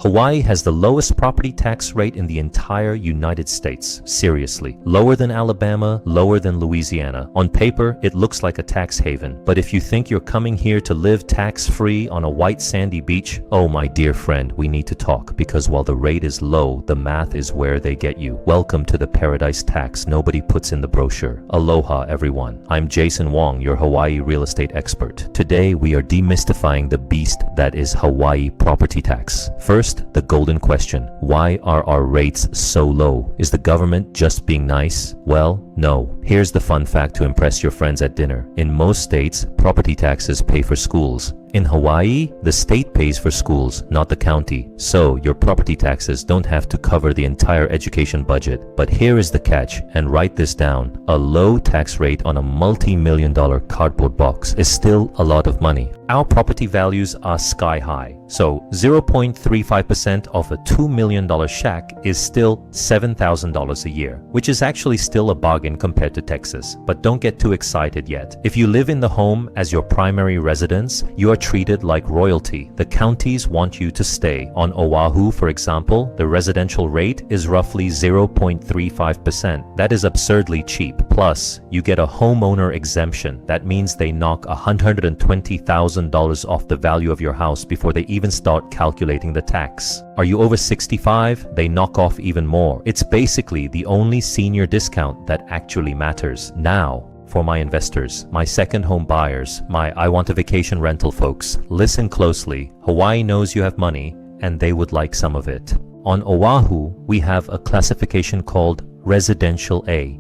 Hawaii has the lowest property tax rate in the entire United States. Seriously. Lower than Alabama, lower than Louisiana. On paper, it looks like a tax haven. But if you think you're coming here to live tax-free on a white sandy beach, oh my dear friend, we need to talk, because while the rate is low, the math is where they get you. Welcome to the paradise tax nobody puts in the brochure. Aloha, everyone. I'm Jason Wong, your Hawaii real estate expert. Today, we are demystifying the beast that is Hawaii property tax. First, the golden question. Why are our rates so low? Is the government just being nice? Well, no. Here's the fun fact to impress your friends at dinner. In most states, property taxes pay for schools. In Hawaii, the state pays for schools, not the county. So, your property taxes don't have to cover the entire education budget. But here is the catch, and write this down. A low tax rate on a multi-million-dollar cardboard box is still a lot of money. Our property values are sky high. So, 0.35% of a $2 million shack is still $7,000 a year, which is actually still a bargain compared to Texas. But don't get too excited yet. If you live in the home as your primary residence, you are treated like royalty. The counties want you to stay. On Oahu, for example, the residential rate is roughly 0.35%. That is absurdly cheap. Plus, you get a homeowner exemption. That means they knock $120,000 off the value of your house before they even start calculating the tax. Are you over 65? They knock off even more. It's basically the only senior discount that actually matters. Now, for my investors, my second home buyers, my I want a vacation rental folks, listen closely. Hawaii knows you have money and they would like some of it. On Oahu, we have a classification called Residential A.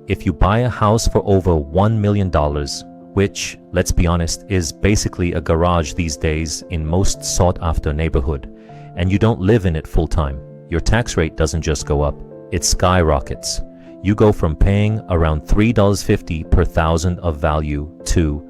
If you buy a house for over $1 million, which, let's be honest, is basically a garage these days in most sought-after neighborhood, and you don't live in it full-time, your tax rate doesn't just go up, it skyrockets. You go from paying around $3.50 per thousand of value to,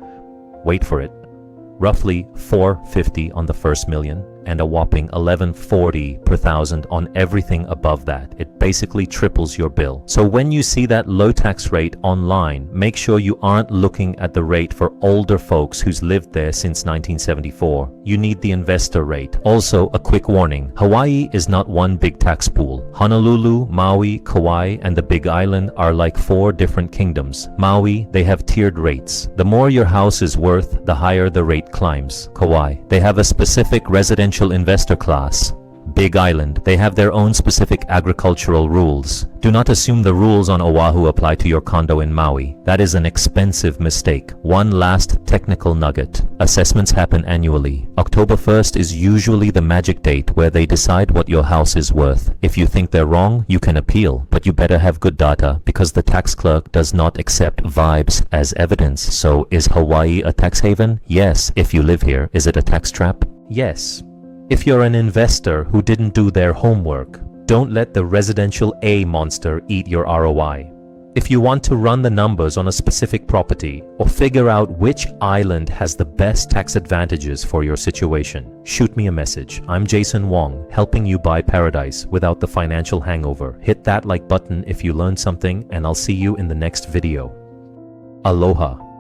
wait for it, roughly $4.50 on the first million, and a whopping $11.40 per thousand on everything above that. It basically triples your bill. So when you see that low tax rate online, make sure you aren't looking at the rate for older folks who's lived there since 1974. You need the investor rate. Also, a quick warning, Hawaii is not one big tax pool. Honolulu, Maui, Kauai, and the Big Island are like 4 different kingdoms. Maui, they have tiered rates. The more your house is worth, the higher the rate climbs. Kauai, they have a specific residential investor class. Big Island, they have their own specific agricultural rules. Do not assume the rules on Oahu apply to your condo in Maui. That is an expensive mistake. One last technical nugget. Assessments happen annually. October 1st is usually the magic date where they decide what your house is worth. If you think they're wrong, you can appeal, but you better have good data because the tax clerk does not accept vibes as evidence. So is Hawaii a tax haven? Yes, if you live here. Is it a tax trap? Yes. If you're an investor who didn't do their homework, don't let the residential A monster eat your ROI. If you want to run the numbers on a specific property or figure out which island has the best tax advantages for your situation, shoot me a message. I'm Jason Wong, helping you buy paradise without the financial hangover. Hit that like button if you learned something, and I'll see you in the next video. Aloha.